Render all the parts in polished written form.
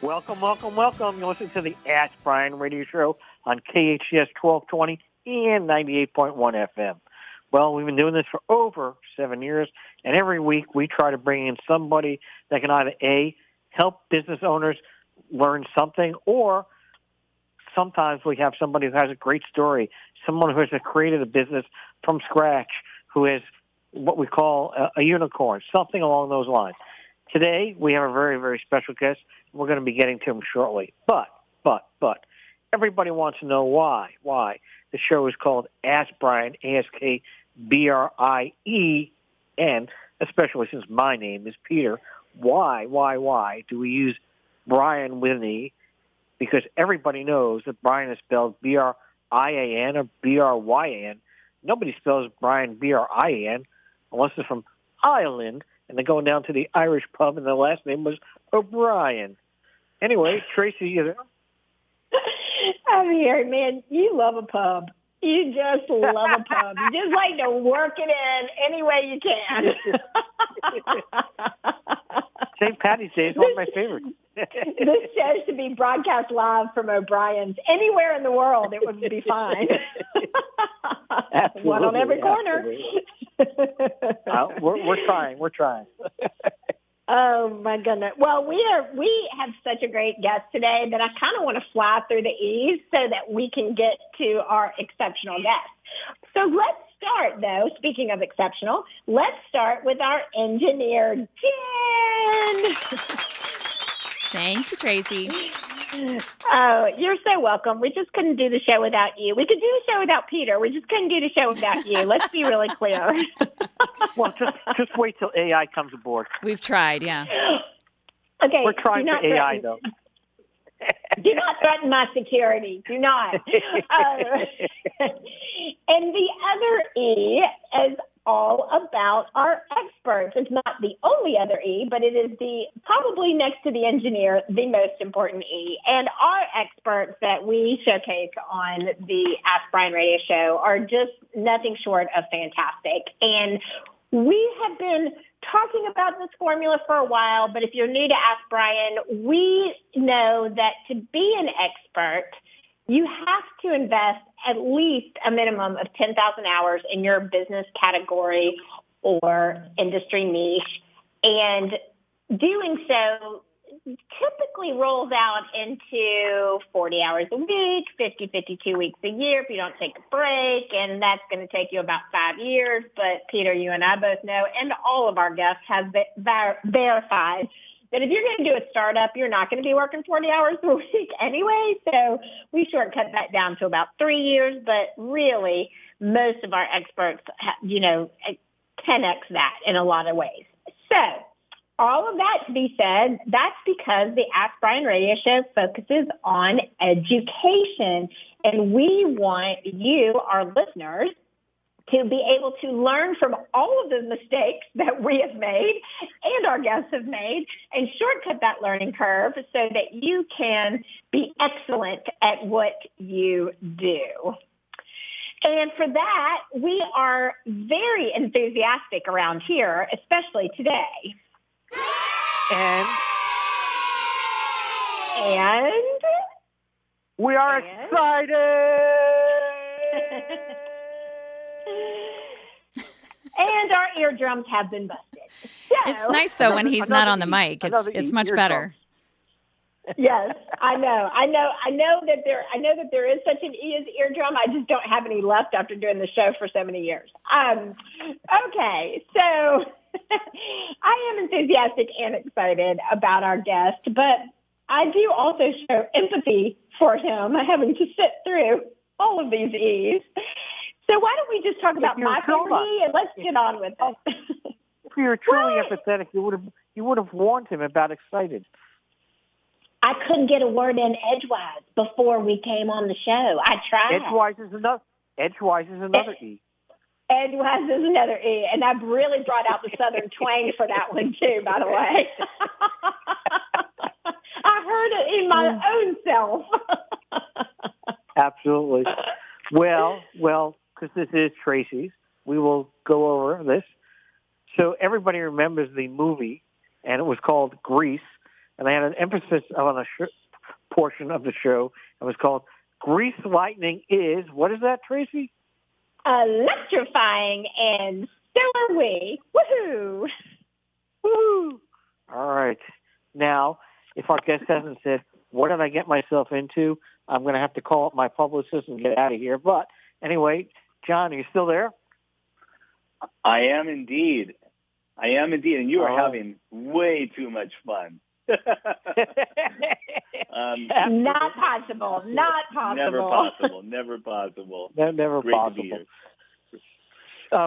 Welcome, welcome, welcome. You're listening to the Ask Brien radio show on KHTS 1220 and 98.1 FM. Well, we've been doing this for over 7 years, and every week we try to bring in somebody that can either A, help business owners learn something, or sometimes we have somebody who has a great story, someone who has created a business from scratch, who is what we call a unicorn, something along those lines. Today, we have a very, very special guest. We're going to be getting to him shortly. But, everybody wants to know why. Why? The show is called Ask Brien, AskBrien, especially since my name is Peter. Why do we use Brien with an E? Because everybody knows that Brien is spelled B-R-I-A-N or B-R-Y-A-N. Nobody spells Brien B-R-I-A-N unless they're from Ireland and they're going down to the Irish pub and their last name was O'Brien. Anyway, Tracy, you there? I'm here, man. You love a pub. You just love a pub. You just like to work it in any way you can. St. Patty's Day is one of my favorites. This show should be broadcast live from O'Brien's. Anywhere in the world, it would be fine. One on every corner. We're trying. Oh my goodness! Well, we have such a great guest today that I kind of want to fly through the E's so that we can get to our exceptional guest. So let's start, though. Speaking of exceptional, let's start with our engineer, Jen. Thank you, Tracy. Oh, you're so welcome. We just couldn't do the show without you. We could do the show without Peter. We just couldn't do the show without you. Let's be really clear. Well, just wait till AI comes aboard. We've tried, yeah. Okay. We're trying for AI, though. Do not threaten my security. Do not. And the other E is all about our experts. It's not the only other E, but it is probably next to the engineer, the most important E. And our experts that we showcase on the Ask Brien radio show are just nothing short of fantastic. And we have been talking about this formula for a while, but if you're new to Ask Brien, we know that to be an expert, you have to invest at least a minimum of 10,000 hours in your business category or industry niche. And doing so typically rolls out into 40 hours a week, 52 weeks a year if you don't take a break, and that's going to take you about 5 years. But Peter, you and I both know, and all of our guests have verified that if you're going to do a startup, you're not going to be working 40 hours a week anyway. So we shortcut that down to about 3 years. But really, most of our experts, 10x that in a lot of ways. So all of that to be said, that's because the Ask Brien radio show focuses on education. And we want you, our listeners, to be able to learn from all of the mistakes that we have made and our guests have made and shortcut that learning curve so that you can be excellent at what you do. And for that, we are very enthusiastic around here, especially today. And we are excited. And our eardrums have been busted. So, it's nice though when he's not on the mic. It's much better. Yes, I know that there is such an E as eardrum. I just don't have any left after doing the show for so many years. Okay, so I am enthusiastic and excited about our guest, but I do also show empathy for him having to sit through all of these E's. So why don't we just talk about my favorite E and let's get on with it. If you were truly empathetic, you would have warned him about excited. I couldn't get a word in edgewise before we came on the show. I tried. Edgewise is another E. Edgewise is another E, and I've really brought out the Southern twang for that one too, by the way. I heard it in my own self. Absolutely. Well, because this is Tracy's, we will go over this. So everybody remembers the movie, and it was called Grease. and they had an emphasis on a portion of the show. It was called Grease Lightning is, what is that, Tracy? Electrifying, and so are we. Woohoo! Woo! All right. Now, if our guest hasn't said, what did I get myself into, I'm going to have to call up my publicist and get out of here. But anyway, John, are you still there? I am indeed. And you are having way too much fun. Not possible. Never possible. Never Great possible. To be here.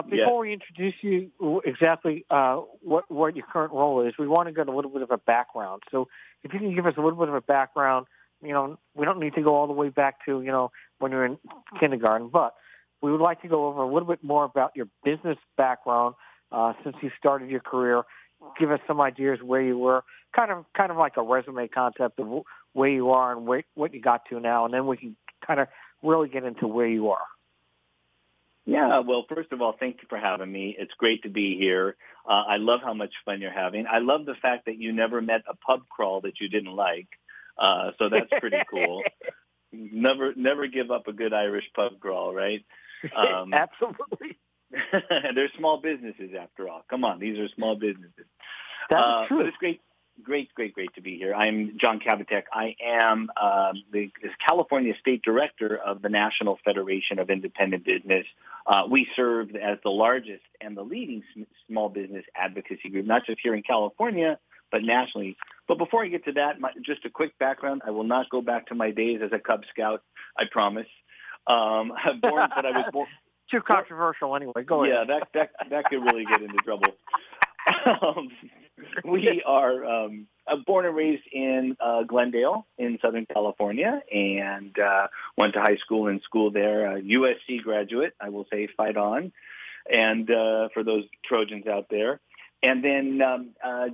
Before we introduce you exactly what your current role is, we want to get a little bit of a background. So if you can give us a little bit of a background, we don't need to go all the way back to, when you're in kindergarten, but we would like to go over a little bit more about your business background since you started your career. Give us some ideas where you were, kind of like a resume concept of where you are and what you got to now, and then we can kind of really get into where you are. Yeah, well, first of all, thank you for having me. It's great to be here. I love how much fun you're having. I love the fact that you never met a pub crawl that you didn't like, so that's pretty cool. Never give up a good Irish pub crawl, right? Absolutely. They're small businesses, after all. Come on, these are small businesses. That's true. But it's great to be here. I'm John Kabatek. I am the California State Director of the National Federation of Independent Business. We serve as the largest and the leading small business advocacy group, not just here in California, but nationally. But before I get to that, just a quick background. I will not go back to my days as a Cub Scout, I promise. I was born. Too controversial anyway. Go ahead. Yeah, that could really get into trouble. We are born and raised in Glendale in Southern California, and went to high school and school there. USC graduate, I will say, fight on. And for those Trojans out there. And then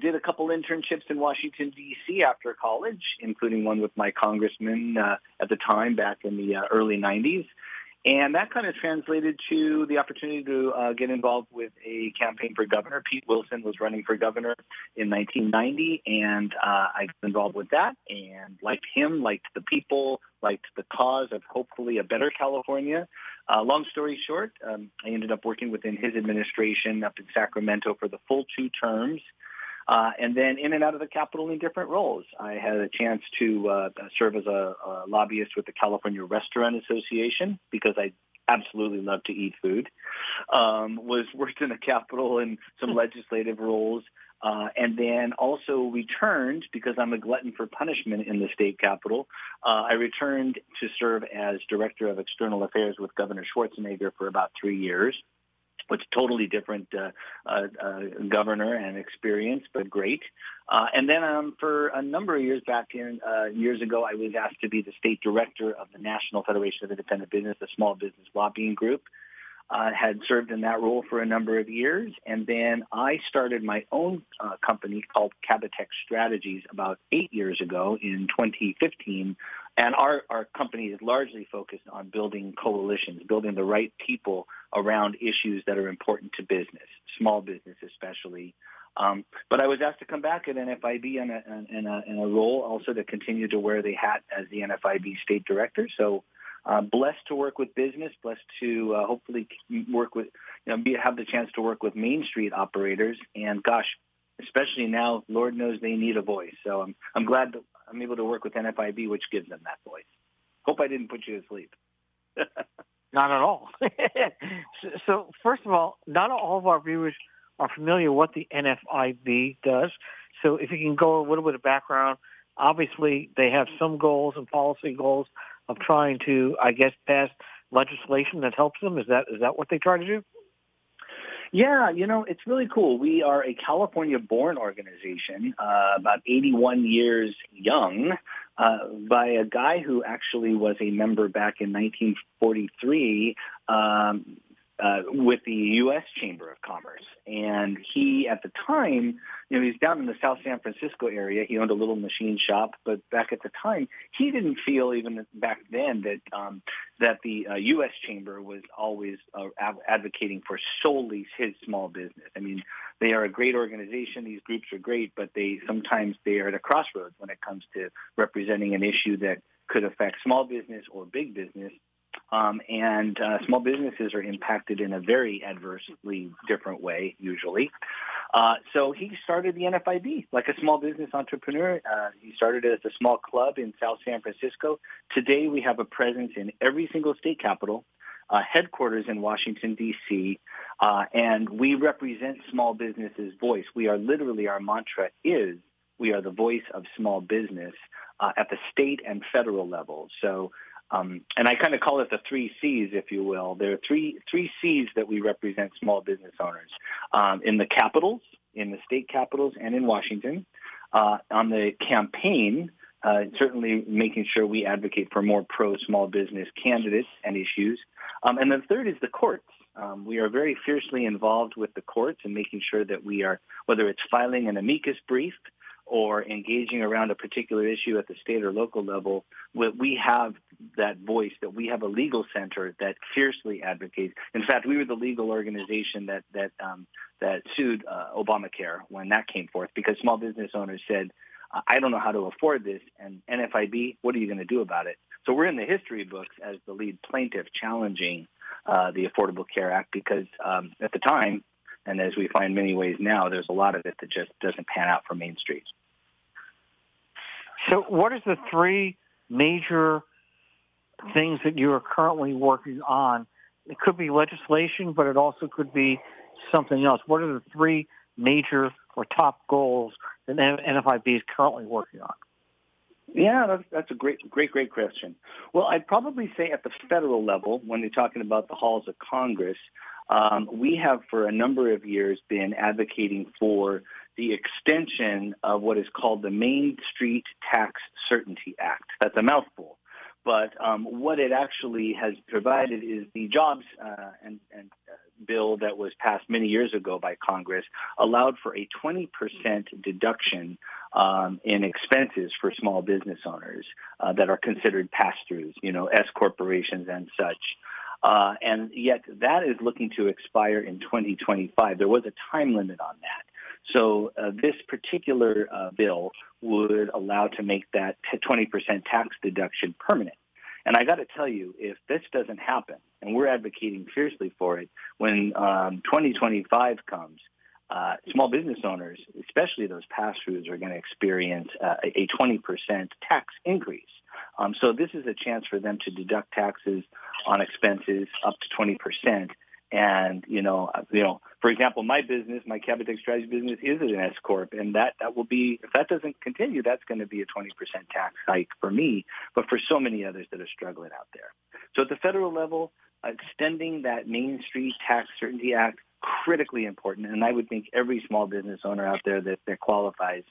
did a couple internships in Washington, D.C. after college, including one with my congressman at the time back in the early 90s. And that kind of translated to the opportunity to get involved with a campaign for governor. Pete Wilson was running for governor in 1990, and I got involved with that and liked him, liked the people, liked the cause of hopefully a better California. Long story short, I ended up working within his administration up in Sacramento for the full 2 terms. And then in and out of the Capitol in different roles. I had a chance to serve as a lobbyist with the California Restaurant Association because I absolutely love to eat food. Worked in the Capitol in some legislative roles. And then also returned, because I'm a glutton for punishment in the state capitol, I returned to serve as Director of External Affairs with Governor Schwarzenegger for about 3 years. Which totally different governor and experience, but great. And then for a number of years years ago, I was asked to be the state director of the National Federation of Independent Business, a small business lobbying group. Had served in that role for a number of years. And then I started my own company called Kabatek Strategies about 8 years ago in 2015. And our company is largely focused on building coalitions, building the right people around issues that are important to business, small business especially. But I was asked to come back at NFIB in a role also to continue to wear the hat as the NFIB state director. So blessed to work with business, blessed to hopefully work with, have the chance to work with Main Street operators. And gosh, especially now, Lord knows they need a voice. So I'm glad that I'm able to work with NFIB, which gives them that voice. Hope I didn't put you to sleep. Not at all. So first of all, not all of our viewers are familiar what the NFIB does. So if you can go a little bit of background, obviously they have some goals and policy goals of trying to, I guess, pass legislation that helps them. Is that what they try to do? Yeah, it's really cool. We are a California-born organization, about 81 years young, by a guy who actually was a member back in 1943 with the U.S. Chamber of Commerce. And he, at the time, he's down in the South San Francisco area. He owned a little machine shop, but back at the time, he didn't feel even back then that the U.S. Chamber was always advocating for solely his small business. I mean, They are a great organization. These groups are great, but sometimes they are at a crossroads when it comes to representing an issue that could affect small business or big business. And small businesses are impacted in a very adversely different way, usually. So he started the NFIB like a small business entrepreneur. He started it as a small club in South San Francisco. Today, we have a presence in every single state capital, headquarters in Washington, D.C., and we represent small businesses' voice. We are literally, our mantra is, we are the voice of small business at the state and federal level. So, and I kind of call it the 3 C's, if you will. There are three C's that we represent small business owners in the capitals, in the state capitals, and in Washington. On the campaign, certainly making sure we advocate for more pro-small business candidates and issues. And the third is the courts. We are very fiercely involved with the courts and making sure that we are, whether it's filing an amicus brief or engaging around a particular issue at the state or local level, we have that voice, that we have a legal center that fiercely advocates. In fact, we were the legal organization that sued Obamacare when that came forth, because small business owners said, I don't know how to afford this, and NFIB, what are you going to do about it? So we're in the history books as the lead plaintiff challenging the Affordable Care Act, because at the time, and as we find many ways now, there's a lot of it that just doesn't pan out for Main Street. So what is the 3 major things that you are currently working on? It could be legislation, but it also could be something else. What are the 3 major or top goals that NFIB is currently working on? Yeah, that's a great question. Well, I'd probably say at the federal level, when you're talking about the halls of Congress, we have for a number of years been advocating for the extension of what is called the Main Street Tax Certainty Act. That's a mouthful. But what it actually has provided is the jobs and bill that was passed many years ago by Congress allowed for a 20% deduction in expenses for small business owners that are considered pass-throughs, S corporations and such. And yet that is looking to expire in 2025. There was a time limit on that. So this particular bill would allow to make that 20% tax deduction permanent. And I got to tell you, if this doesn't happen, and we're advocating fiercely for it, when 2025 comes, small business owners, especially those pass-throughs, are going to experience a 20% tax increase. So this is a chance for them to deduct taxes on expenses up to 20%. And, for example, my business, my Cabotech Strategy business, is an S Corp, and that will be, if that doesn't continue, that's going to be a 20% tax hike for me, but for so many others that are struggling out there. So at the federal level, extending that Main Street Tax Certainty Act, critically important, and I would think every small business owner out there that qualifies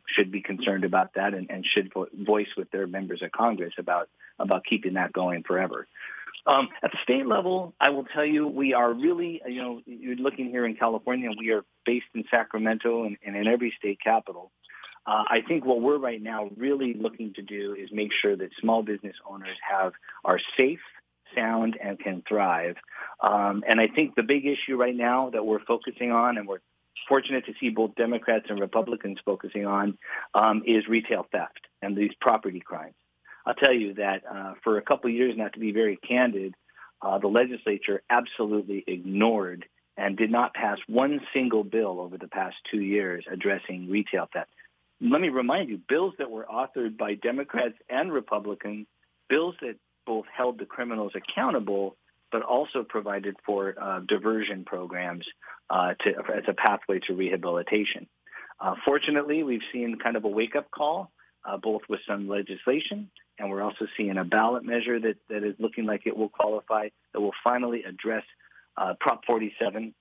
should be concerned about that and should voice with their members of Congress about keeping that going forever. At the state level, I will tell you, we are really, you're looking here in California, we are based in Sacramento and in every state capital. I think what we're right now really looking to do is make sure that small business owners are safe, sound, and can thrive. And I think the big issue right now that we're focusing on, and we're fortunate to see both Democrats and Republicans focusing on, is retail theft and these property crimes. I'll tell you that for a couple of years, not to be very candid, the legislature absolutely ignored and did not pass one single bill over the past 2 years addressing retail theft. Let me remind you, bills that were authored by Democrats and Republicans, bills that both held the criminals accountable, but also provided for diversion programs as a pathway to rehabilitation. Fortunately, we've seen kind of a wake-up call, both with some legislation, and we're also seeing a ballot measure that is looking like it will qualify, that will finally address Prop 47,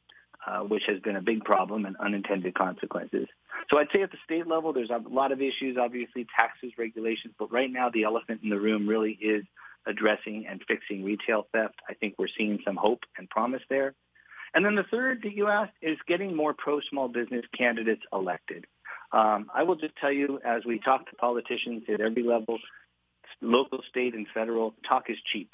which has been a big problem and unintended consequences. So I'd say at the state level, there's a lot of issues, obviously, taxes, regulations, but right now the elephant in the room really is addressing and fixing retail theft. I think we're seeing some hope and promise there. And then the third that you asked is getting more pro-small business candidates elected. I will just tell you, as we talk to politicians at every level, local, state, and federal, talk is cheap.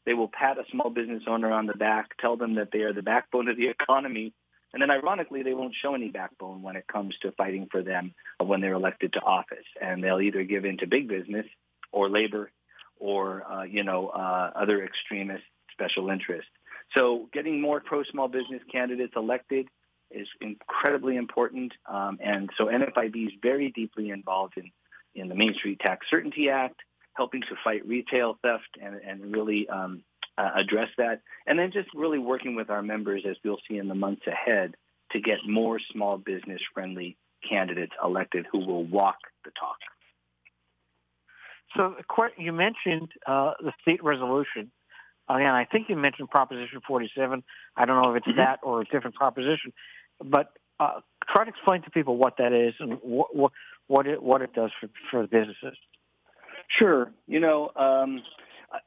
They will pat a small business owner on the back, tell them that they are the backbone of the economy, And then ironically, they won't show any backbone when it comes to fighting for them when they're elected to office. And they'll either give in to big business or labor or, other extremist special interests. So getting more pro-small business candidates elected is incredibly important. And so NFIB is very deeply involved in the Main Street Tax Certainty Act, helping to fight retail theft and really address that. And then just really working with our members, as we'll see in the months ahead, to get more small business-friendly candidates elected who will walk the talk. So you mentioned the state resolution. Again, I think you mentioned Proposition 47. I don't know if it's that or a different proposition. But try to explain to people what that is and what it does for businesses. Sure.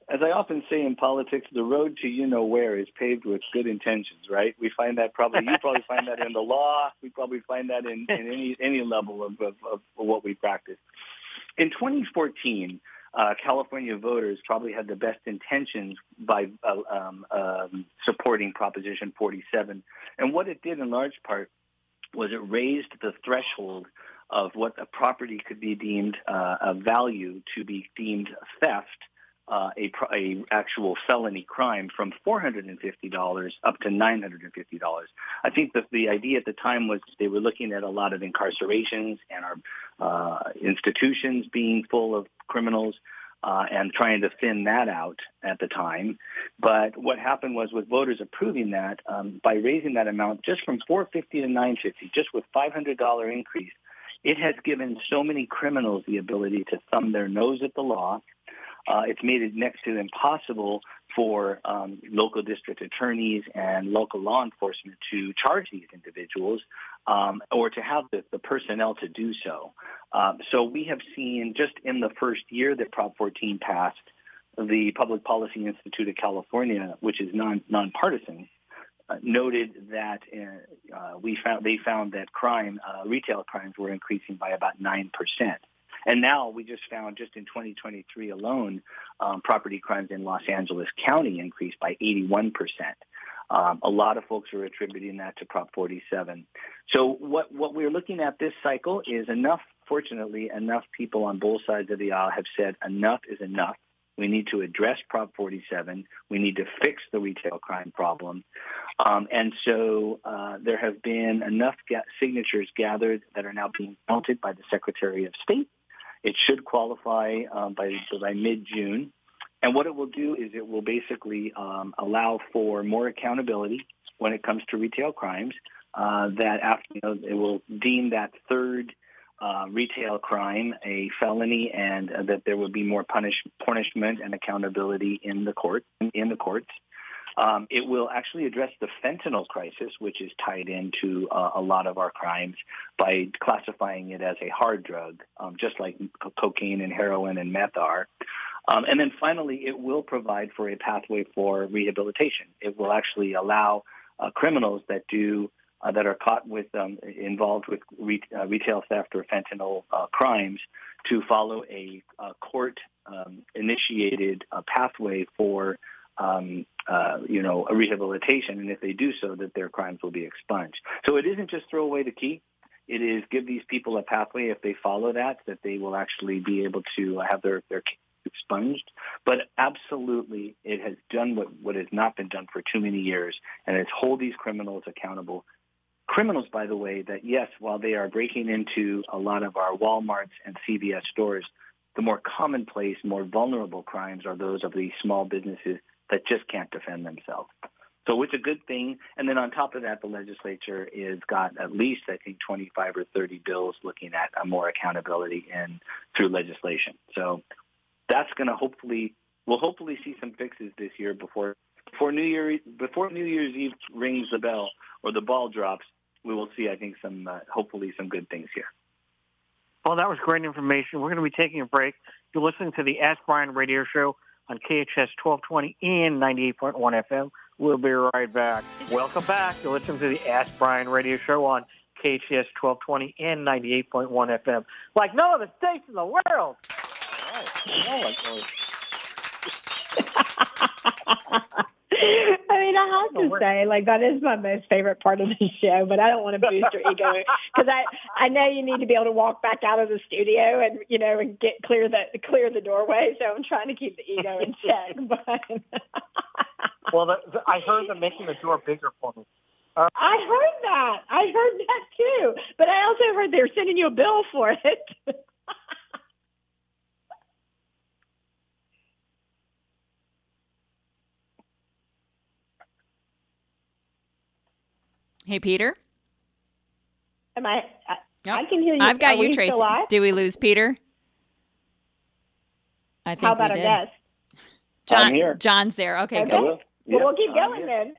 As I often say in politics, the road to where is paved with good intentions, right? We find that you probably find that in the law. We probably find that in any level of what we practice. In 2014, California voters probably had the best intentions by supporting Proposition 47. And what it did in large part was it raised the threshold of what a property could be deemed a value to be deemed theft, a actual felony crime, from $450 up to $950. I think that the idea at the time was they were looking at a lot of incarcerations and our institutions being full of criminals and trying to thin that out at the time. But what happened was, with voters approving that, by raising that amount just from $450 to $950, just with $500 increase, it has given so many criminals the ability to thumb their nose at the law. It's made it next to impossible for local district attorneys and local law enforcement to charge these individuals or to have the personnel to do so. So we have seen, just in the first year that Prop 14 passed, the Public Policy Institute of California, which is nonpartisan, noted that they found that retail crimes were increasing by about 9%. And now we just found, just in 2023 alone, property crimes in Los Angeles County increased by 81%. A lot of folks are attributing that to Prop 47. So what we're looking at this cycle is fortunately, enough people on both sides of the aisle have said enough is enough. We need to address Prop 47. We need to fix the retail crime problem. And so there have been enough signatures gathered that are now being counted by the Secretary of State. It should qualify by mid-June. And what it will do is it will basically allow for more accountability when it comes to retail crimes, that after it will deem that third retail crime a felony, and that there will be more punishment and accountability in the courts. It will actually address the fentanyl crisis, which is tied into a lot of our crimes, by classifying it as a hard drug, just like cocaine and heroin and meth are. And then finally, it will provide for a pathway for rehabilitation. It will actually allow criminals that are caught involved with retail theft or fentanyl crimes to follow a court-initiated pathway for a rehabilitation, and if they do so, that their crimes will be expunged. So it isn't just throw away the key. It is give these people a pathway. If they follow that they will actually be able to have their case expunged. But absolutely, it has done what has not been done for too many years, and it's hold these criminals accountable. Criminals, by the way, that, yes, while they are breaking into a lot of our Walmarts and CVS stores, the more commonplace, more vulnerable crimes are those of these small businesses that just can't defend themselves. So it's a good thing. And then on top of that, the legislature has got at least, I think, 25 or 30 bills looking at more accountability through legislation. So that's going to we'll hopefully see some fixes this year before New Year's Eve rings the bell or the ball drops. We will see, I think, hopefully some good things here. Well, that was great information. We're going to be taking a break. You're listening to the Ask Brien radio show on KHTS 1220 and 98.1 FM. We'll be right back. Welcome back. You're listening to the Ask Brien radio show on KHTS 1220 and 98.1 FM. Like no other station in the world. All right. I mean, how have to say, like, that is my most favorite part of the show, but I don't want to boost your ego because I know you need to be able to walk back out of the studio and, you know, and clear the doorway. So I'm trying to keep the ego in check. But well, I heard them making the door bigger for me. I heard that too. But I also heard they were sending you a bill for it. Hey, Peter. Am I? Nope. I can hear you. I've got Are you, we Tracy. still live? Did we lose Peter? I think How about we did. a guess? I'm here. John's there. Okay, Okay. go. Well, we'll keep going then.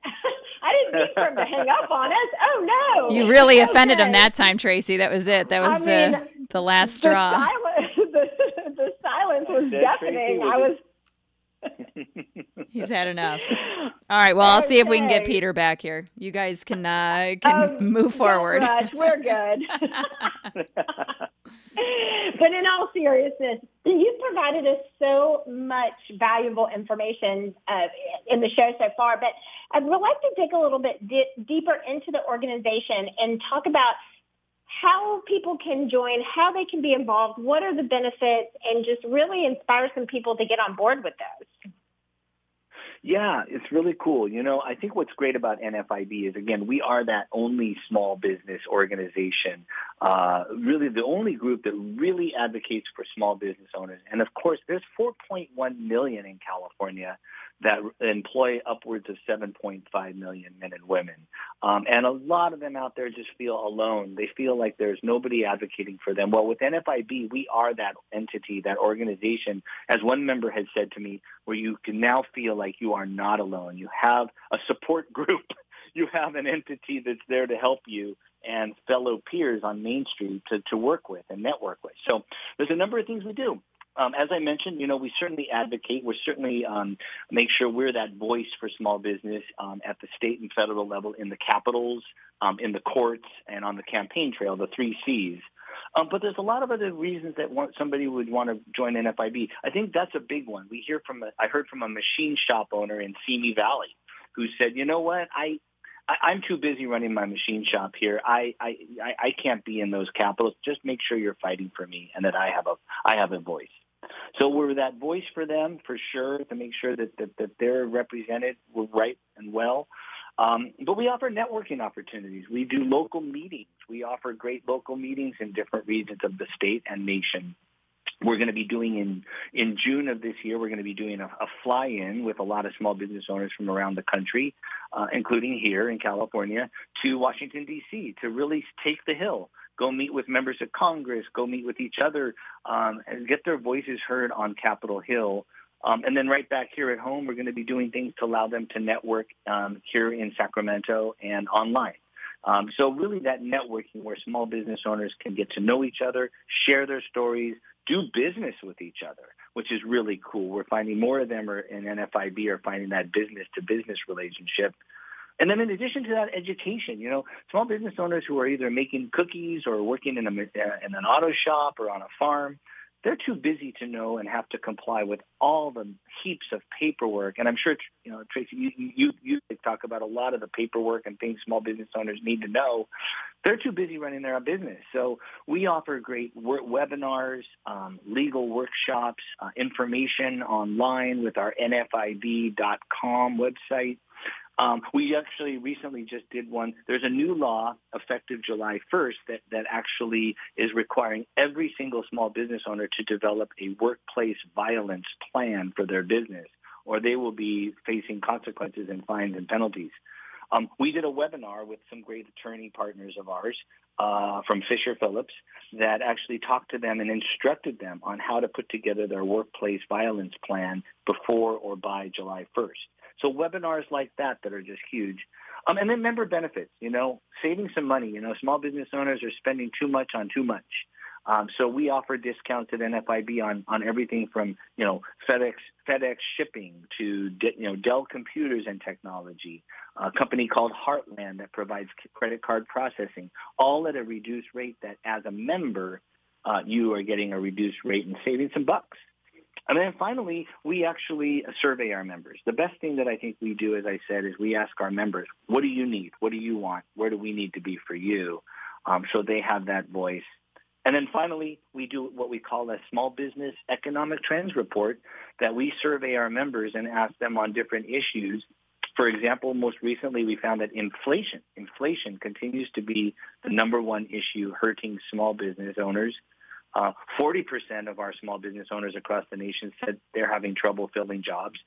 I didn't mean for him to hang up on us. Oh, no. You really offended him that time, Tracy. That was it. That was the last straw. The silence was deafening. I was. He's had enough. All right. Well, I'll see if we can get Peter back here. You guys can move forward. Don't rush. We're good. But in all seriousness, you've provided us so much valuable information in the show so far. But I'd like to dig a little bit deeper into the organization and talk about how people can join, how they can be involved, what are the benefits, and just really inspire some people to get on board with those. Yeah, it's really cool. You know, I think what's great about NFIB is, again, we are that only small business organization, really the only group that really advocates for small business owners. And, of course, there's 4.1 million in California that employ upwards of 7.5 million men and women. And a lot of them out there just feel alone. They feel like there's nobody advocating for them. Well, with NFIB, we are that entity, that organization, as one member has said to me, where you can now feel like you are not alone. You have a support group. You have an entity that's there to help you and fellow peers on Main Street to work with and network with. So there's a number of things we do. As I mentioned, you know, we certainly advocate. We certainly make sure we're that voice for small business at the state and federal level, in the capitals, in the courts, and on the campaign trail, the 3 Cs. But there's a lot of other reasons that somebody would want to join NFIB. I think that's a big one. I heard from a machine shop owner in Simi Valley who said, you know what, I'm too busy running my machine shop here. I can't be in those capitals. Just make sure you're fighting for me and that I have a voice. So we're that voice for them, for sure, to make sure that they're represented right and well. But we offer networking opportunities. We do local meetings. We offer great local meetings in different regions of the state and nation. We're going to be doing in June of this year, we're going to be doing a fly-in with a lot of small business owners from around the country, including here in California, to Washington, D.C., to really take the Hill. Go meet with members of Congress, go meet with each other, and get their voices heard on Capitol Hill. And then right back here at home, we're going to be doing things to allow them to network here in Sacramento and online. So really that networking where small business owners can get to know each other, share their stories, do business with each other, which is really cool. We're finding more of them in NFIB are finding that business-to-business relationship. And then in addition to that, education. You know, small business owners who are either making cookies or working in an auto shop or on a farm, they're too busy to know and have to comply with all the heaps of paperwork. And I'm sure, you know, Tracy, you talk about a lot of the paperwork and things small business owners need to know. They're too busy running their own business. So we offer great webinars, legal workshops, information online with our NFIB.com website. We actually recently just did one. There's a new law effective July 1st that actually is requiring every single small business owner to develop a workplace violence plan for their business, or they will be facing consequences and fines and penalties. We did a webinar with some great attorney partners of ours from Fisher Phillips that actually talked to them and instructed them on how to put together their workplace violence plan before or by July 1st. So webinars like that are just huge. And then member benefits, you know, saving some money. You know, small business owners are spending too much on too much. So we offer discounts at NFIB on everything from, you know, FedEx shipping to, Dell Computers and Technology, a company called Heartland that provides credit card processing, all at a reduced rate that as a member, you are getting a reduced rate and saving some bucks. And then finally, we actually survey our members. The best thing that I think we do, as I said, is we ask our members, what do you need? What do you want? Where do we need to be for you? So they have that voice. And then finally, we do what we call a small business economic trends report that we survey our members and ask them on different issues. For example, most recently, we found that inflation continues to be the number one issue hurting small business owners. 40% of our small business owners across the nation said they're having trouble filling jobs.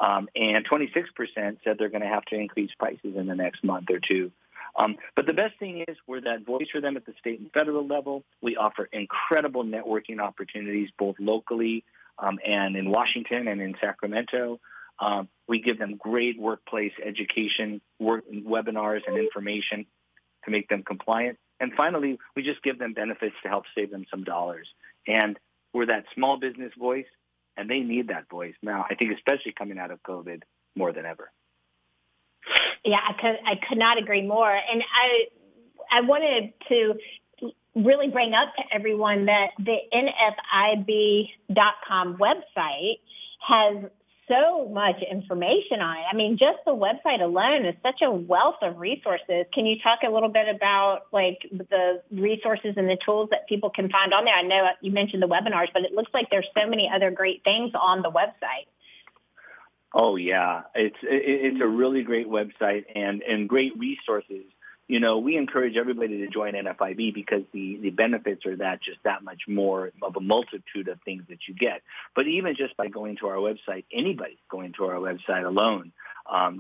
And 26% said they're going to have to increase prices in the next month or two. But the best thing is we're that voice for them at the state and federal level. We offer incredible networking opportunities both locally and in Washington and in Sacramento. We give them great workplace education, webinars and information to make them compliant. And finally, we just give them benefits to help save them some dollars. And we're that small business voice, and they need that voice now, I think especially coming out of COVID more than ever. Yeah, I could not agree more. And I wanted to really bring up to everyone that the NFIB.com website has so much information on it. I mean, just the website alone is such a wealth of resources. Can you talk a little bit about like the resources and the tools that people can find on there? I know you mentioned the webinars, but it looks like there's so many other great things on the website. Oh yeah, it's a really great website and great resources. You know, we encourage everybody to join NFIB because the benefits are just that much more of a multitude of things that you get. But even just by going to our website, anybody going to our website alone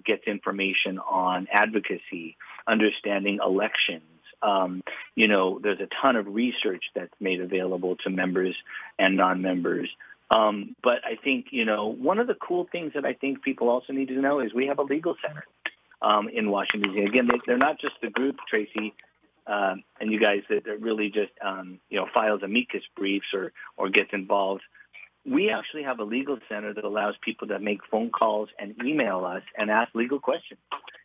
gets information on advocacy, understanding elections. You know, there's a ton of research that's made available to members and non-members. But I think, you know, one of the cool things that I think people also need to know is we have a legal center in Washington, D.C. Again, they're not just the group, Tracy, and you guys that really just, you know, files amicus briefs or gets involved. We actually have a legal center that allows people to make phone calls and email us and ask legal questions.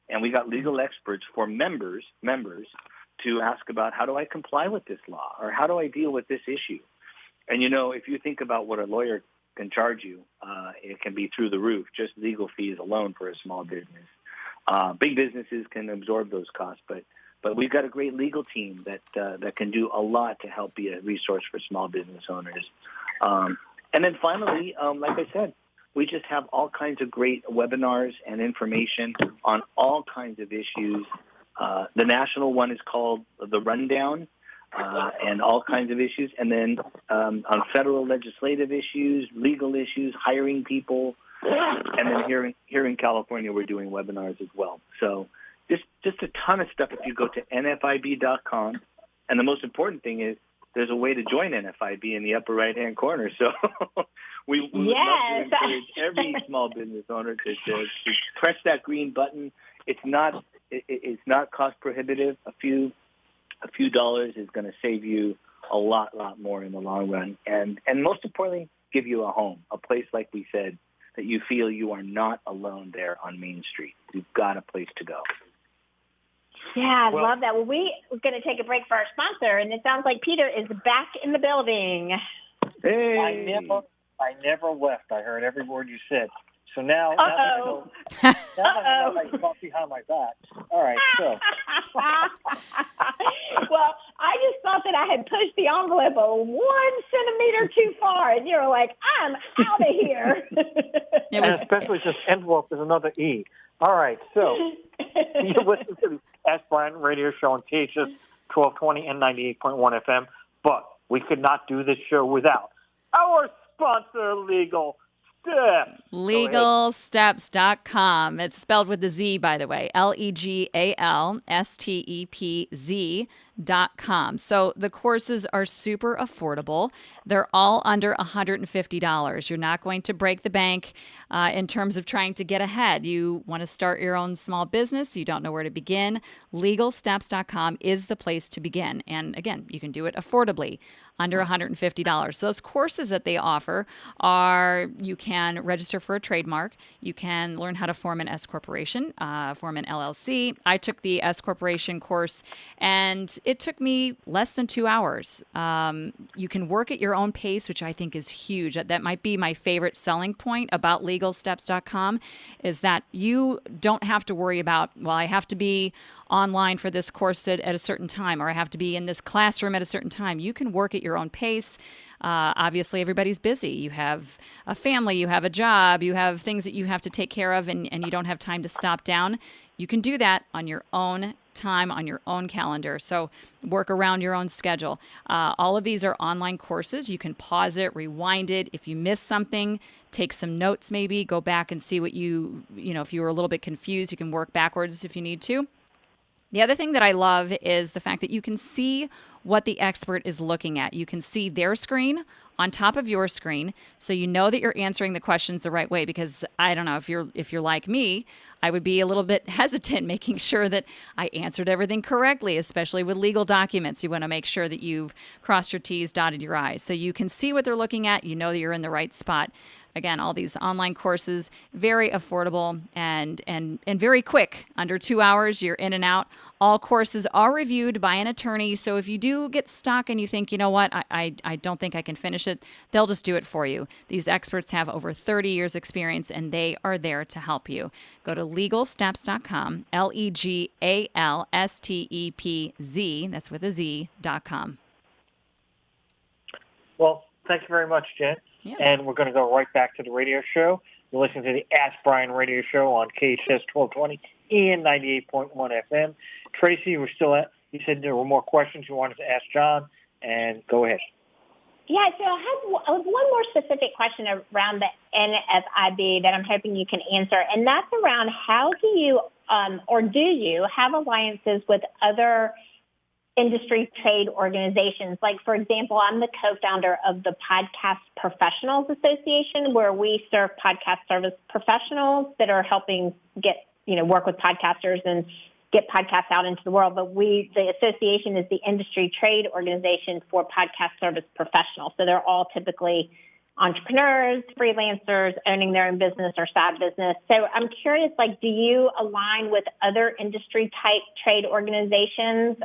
And we got legal experts for members to ask about how do I comply with this law or how do I deal with this issue. And, you know, if you think about what a lawyer can charge you, it can be through the roof, just legal fees alone for a small business. Big businesses can absorb those costs, but we've got a great legal team that can do a lot to help be a resource for small business owners. And then finally, like I said, we just have all kinds of great webinars and information on all kinds of issues. The national one is called The Rundown. And all kinds of issues. And then on federal legislative issues, legal issues, hiring people. And then here in California, we're doing webinars as well. So just a ton of stuff if you go to NFIB.com. And the most important thing is there's a way to join NFIB in the upper right-hand corner. So we would love to encourage every small business owner to press that green button. It's not cost prohibitive. A few dollars is going to save you a lot more in the long run. And most importantly, give you a home, a place, like we said, that you feel you are not alone there on Main Street. You've got a place to go. Yeah, I love that. Well, we're going to take a break for our sponsor, and it sounds like Peter is back in the building. Hey. I never left. I heard every word you said. So now I talk behind my back. All right, so. Well, I just thought that I had pushed the envelope 1 centimeter too far, and you were like, I'm out of here. And especially since envelope is another E. All right, so you listen to the Ask Brien radio show on KHTS 1220 and 98.1 FM, but we could not do this show without our sponsor, Legal Steps. LegalSteps.com. It's spelled with the Z, by the way. LegalStepz.com. So the courses are super affordable. They're all under $150. You're not going to break the bank in terms of trying to get ahead. You want to start your own small business. You don't know where to begin. LegalSteps.com is the place to begin. And again, you can do it affordably. under $150. So those courses that they offer are, you can register for a trademark, you can learn how to form an S corporation, form an LLC. I took the S corporation course, and it took me less than 2 hours. You can work at your own pace, which I think is huge. That might be my favorite selling point about legalsteps.com, is that you don't have to worry about, well, I have to be online for this course at a certain time, or I have to be in this classroom at a certain time. You can work at your own pace. Obviously, everybody's busy. You have a family, you have a job, you have things that you have to take care of, and you don't have time to stop down. You can do that on your own time, on your own calendar. So work around your own schedule. All of these are online courses. You can pause it, rewind it. If you miss something, take some notes maybe, go back and see what if you were a little bit confused, you can work backwards if you need to. The other thing that I love is the fact that you can see what the expert is looking at. You can see their screen on top of your screen, so you know that you're answering the questions the right way. Because I don't know, if you're like me, I would be a little bit hesitant making sure that I answered everything correctly, especially with legal documents. You want to make sure that you've crossed your T's, dotted your I's. So you can see what they're looking at. You know that you're in the right spot. Again, all these online courses, very affordable and very quick. Under 2 hours, you're in and out. All courses are reviewed by an attorney. So if you do get stuck and you think, you know what, I don't think I can finish it, they'll just do it for you. These experts have over 30 years experience, and they are there to help you. Go to legalsteps.com, legalstepz, that's with a Z.com. Well, thank you very much, Jen. Yeah. And we're going to go right back to the radio show. You're listening to the Ask Brien radio show on KHTS 1220 and 98.1 FM. Tracy, you said there were more questions you wanted to ask John, and go ahead. Yeah, so I have one more specific question around the NFIB that I'm hoping you can answer, and that's around how do you do you have alliances with other industry trade organizations? Like, for example, I'm the co-founder of the Podcast Professionals Association, where we serve podcast service professionals that are helping work with podcasters and get podcasts out into the world. But the association is the industry trade organization for podcast service professionals. So they're all typically entrepreneurs, freelancers, owning their own business or side business. So I'm curious, do you align with other industry type trade organizations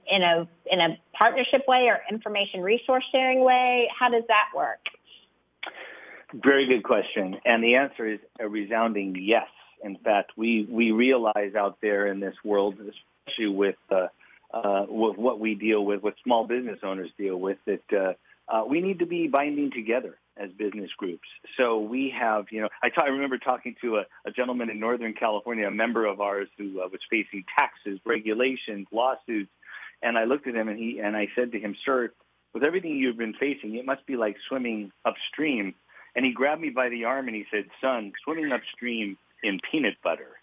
in a partnership way or information resource sharing way? How does that work? Very good question. And the answer is a resounding yes. In fact, we realize out there in this world, especially with what we deal with, what small business owners deal with, that we need to be binding together as business groups. So we have, I remember talking to a gentleman in Northern California, a member of ours who was facing taxes, regulations, lawsuits. And I looked at him and I said to him, sir, with everything you've been facing, it must be like swimming upstream. And he grabbed me by the arm and he said, son, swimming upstream in peanut butter.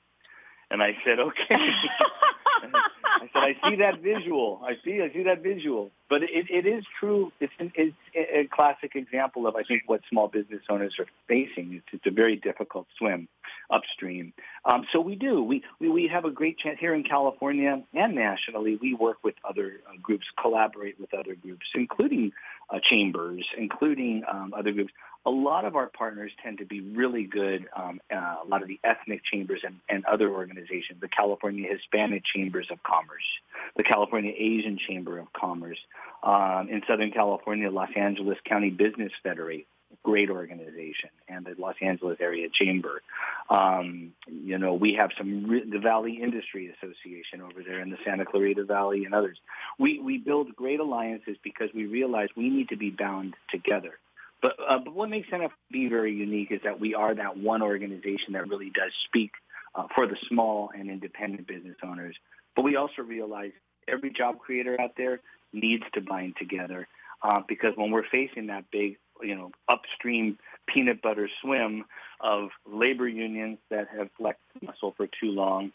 And I said, okay. I said, I see that visual. I see that visual. But it is true. It's a classic example of, I think, what small business owners are facing. It's a very difficult swim upstream. So we do. We have a great chance here in California and nationally. We work with other groups, collaborate with other groups, including chambers, including other groups. A lot of our partners tend to be really good, a lot of the ethnic chambers and other organizations, the California Hispanic Chambers of Commerce, the California Asian Chamber of Commerce, in Southern California, Los Angeles County Business Federation, great organization, and the Los Angeles Area Chamber. We have the Valley Industry Association over there in the Santa Clarita Valley and others. We build great alliances because we realize we need to be bound together. But what makes NFB very unique is that we are that one organization that really does speak for the small and independent business owners. But we also realize every job creator out there needs to bind together because when we're facing that big, upstream peanut butter swim of labor unions that have flexed muscle for too long,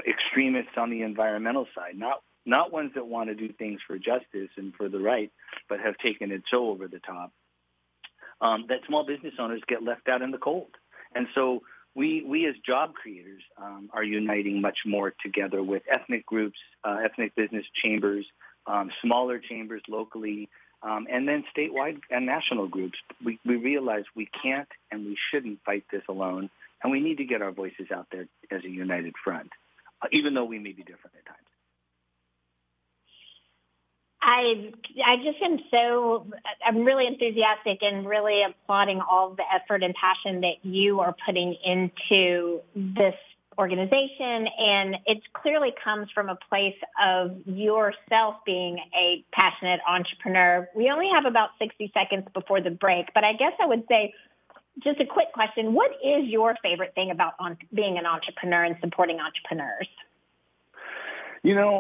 extremists on the environmental side, not ones that want to do things for justice and for the right, but have taken it so over the top, that small business owners get left out in the cold. And so we as job creators are uniting much more together with ethnic groups, ethnic business chambers, smaller chambers locally, and then statewide and national groups. We realize we can't and we shouldn't fight this alone, and we need to get our voices out there as a united front, even though we may be different at times. I'm really enthusiastic and really applauding all of the effort and passion that you are putting into this organization. And it clearly comes from a place of yourself being a passionate entrepreneur. We only have about 60 seconds before the break, but I guess I would say just a quick question. What is your favorite thing about being an entrepreneur and supporting entrepreneurs?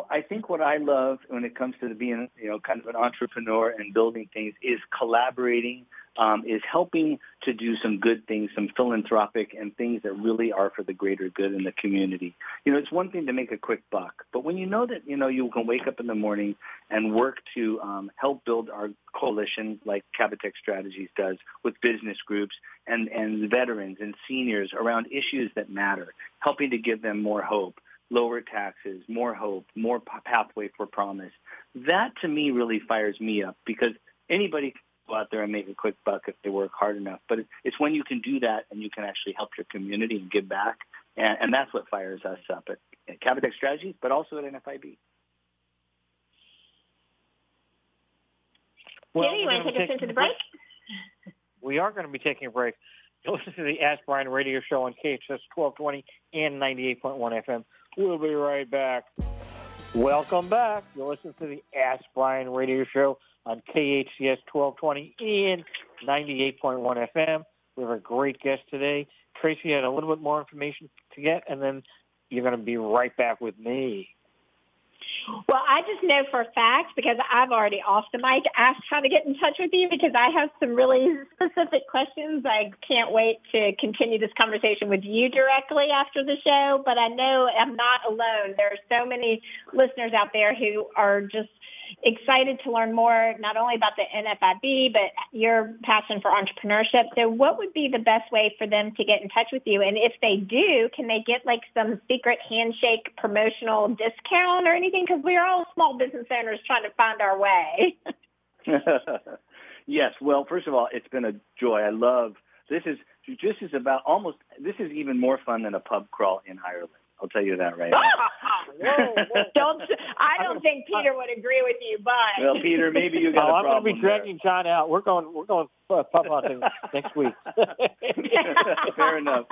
I think what I love when it comes to being, kind of an entrepreneur and building things is collaborating, is helping to do some good things, some philanthropic and things that really are for the greater good in the community. It's one thing to make a quick buck, but when you know that, you can wake up in the morning and work to help build our coalition like Cabatech Strategies does with business groups and veterans and seniors around issues that matter, helping to give them more hope. Lower taxes, more hope, more pathway for promise. That, to me, really fires me up because anybody can go out there and make a quick buck if they work hard enough. But it's when you can do that and you can actually help your community and give back. And that's what fires us up at Cabatech Strategies, but also at NFIB. Kitty, you want to take us into the break? We are going to be taking a break. You listen to the Ask Brien radio show on KHTS 1220 and 98.1 FM. We'll be right back. Welcome back. You'll listen to the Ask Brien radio show on KHTS 1220 and 98.1 FM. We have a great guest today. Tracy had a little bit more information to get, and then you're going to be right back with me. Well, I just know for a fact, because I've already off the mic asked how to get in touch with you because I have some really specific questions. I can't wait to continue this conversation with you directly after the show, but I know I'm not alone. There are so many listeners out there who are just excited to learn more, not only about the NFIB, but your passion for entrepreneurship. So what would be the best way for them to get in touch with you? And if they do, can they get like some secret handshake promotional discount or anything? Because we're all small business owners trying to find our way. Yes. Well, first of all, it's been a joy. I love this. This is even more fun than a pub crawl in Ireland. I'll tell you that right now. I don't think Peter would agree with you, but well, Peter, maybe you got a problem. I'm going to be dragging John out. We're going pub hunting next week. Fair enough.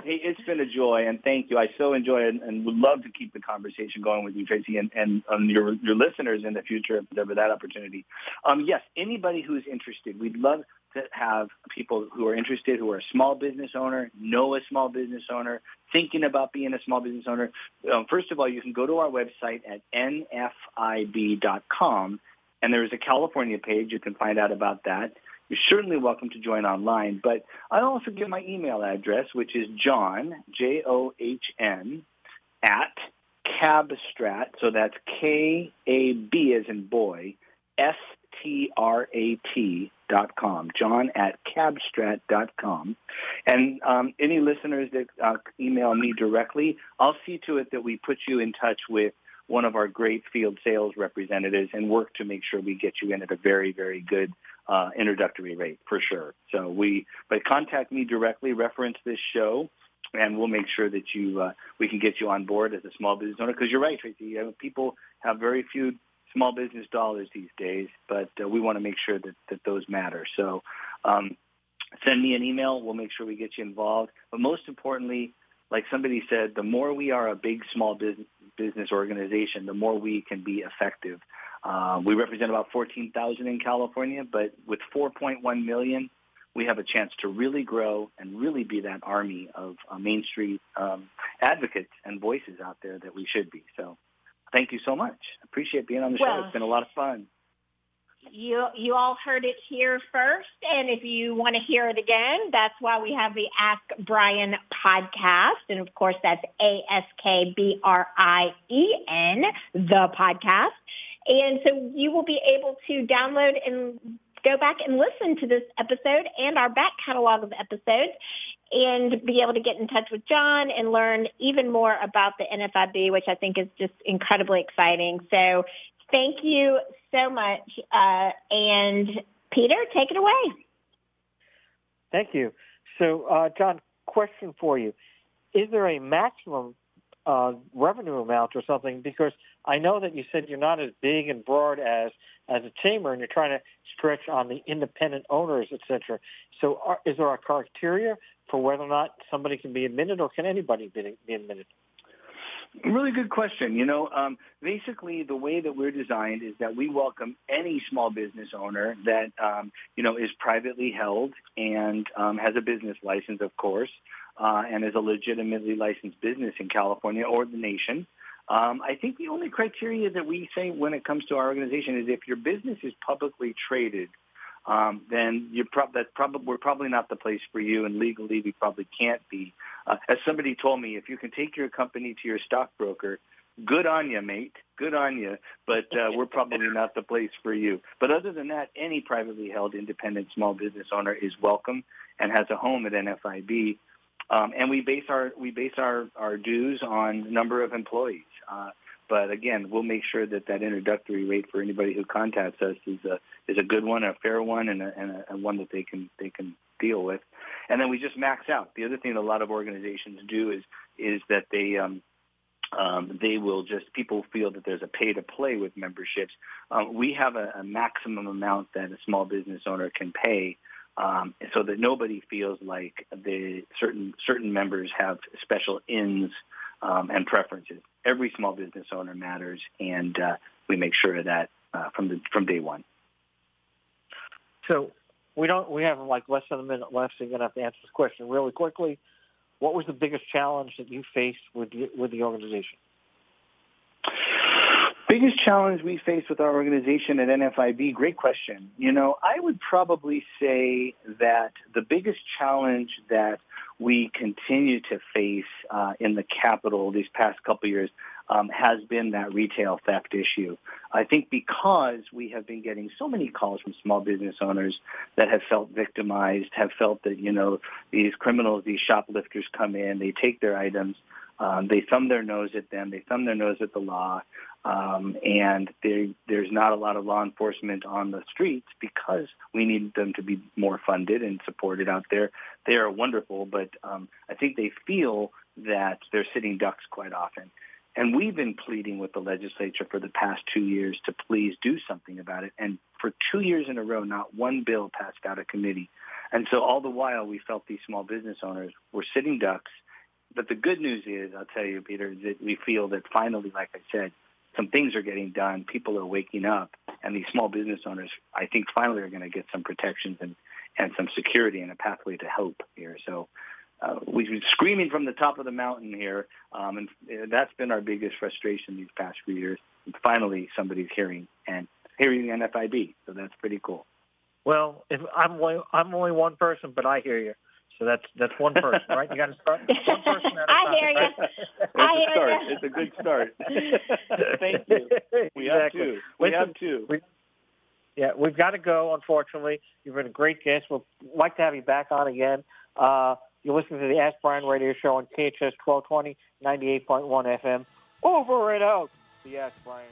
Hey, it's been a joy, and thank you. I so enjoy it, and would love to keep the conversation going with you, Tracy, and your listeners in the future if there were that opportunity. Yes, anybody who's interested, we'd love to have people who are interested, who are a small business owner, know a small business owner, thinking about being a small business owner. First of all, you can go to our website at nfib.com, and there is a California page. You can find out about that. You're certainly welcome to join online, but I'll also give my email address, which is John, John, at Cabstrat, so that's K-A-B as in boy, STRAT.com, John at Cabstrat.com. And any listeners that email me directly, I'll see to it that we put you in touch with one of our great field sales representatives and work to make sure we get you in at a very, very good introductory rate for sure. But contact me directly, reference this show, and we'll make sure that we can get you on board as a small business owner. Because you're right, Tracy, people have very few small business dollars these days, but we want to make sure that those matter. So send me an email. We'll make sure we get you involved. But most importantly, like somebody said, the more we are a big small business organization, the more we can be effective. We represent about 14,000 in California, but with 4.1 million, we have a chance to really grow and really be that army of Main Street advocates and voices out there that we should be. So thank you so much. Appreciate being on the show. It's been a lot of fun. You all heard it here first, and if you want to hear it again, that's why we have the Ask Brien podcast, and of course that's AskBrien, the podcast. And so you will be able to download and go back and listen to this episode and our back catalog of episodes and be able to get in touch with John and learn even more about the NFIB, which I think is just incredibly exciting. So Thank you so much. And Peter, take it away. Thank you. So, John, question for you. Is there a maximum revenue amount or something? Because I know that you said you're not as big and broad as a chamber, and you're trying to stretch on the independent owners, et cetera. So is there a criteria for whether or not somebody can be admitted, or can anybody be admitted? Really good question. Basically, the way that we're designed is that we welcome any small business owner that, is privately held and has a business license, of course, and is a legitimately licensed business in California or the nation. I think the only criteria that we say when it comes to our organization is if your business is publicly traded, then we're probably not the place for you, and legally we probably can't be. As somebody told me, if you can take your company to your stockbroker, good on you, mate. Good on you. But we're probably not the place for you. But other than that, any privately held independent small business owner is welcome and has a home at NFIB. And we base our dues on number of employees. But again, we'll make sure that introductory rate for anybody who contacts us is a good one, a fair one, and a one that they can deal with. And then we just max out. The other thing that a lot of organizations do is that they will just, people feel that there's a pay to play with memberships. We have a maximum amount that a small business owner can pay, so that nobody feels like the certain members have special ins and preferences. Every small business owner matters, and we make sure of that from day one. So we have like less than a minute left, so you're gonna have to answer this question really quickly. What was the biggest challenge that you faced with the organization? Biggest challenge we face with our organization at NFIB, great question. I would probably say that the biggest challenge that we continue to face in the capital these past couple of years has been that retail theft issue. I think because we have been getting so many calls from small business owners that have felt victimized, have felt that, these criminals, these shoplifters come in, they take their items, they thumb their nose at them, they thumb their nose at the law, and there's not a lot of law enforcement on the streets because we need them to be more funded and supported out there. They are wonderful, but I think they feel that they're sitting ducks quite often. And we've been pleading with the legislature for the past 2 years to please do something about it. And for 2 years in a row, not one bill passed out of committee. And so all the while, we felt these small business owners were sitting ducks. But the good news is, I'll tell you, Peter, is that we feel that finally, like I said, some things are getting done. People are waking up. And these small business owners, I think, finally are going to get some protections and some security and a pathway to hope here. So we've been screaming from the top of the mountain here, and that's been our biggest frustration these past few years. And finally, somebody's hearing NFIB, so that's pretty cool. Well, if I'm only one person, but I hear you. So that's one person, right? You got to start one person at a time. I hear you. Right? It's a good start. Thank you. We have two. Yeah, we've got to go, unfortunately. You've been a great guest. We'd like to have you back on again. You're listening to the Ask Brien radio show on KHTS 1220, 98.1 FM. Over and out, the Ask Brien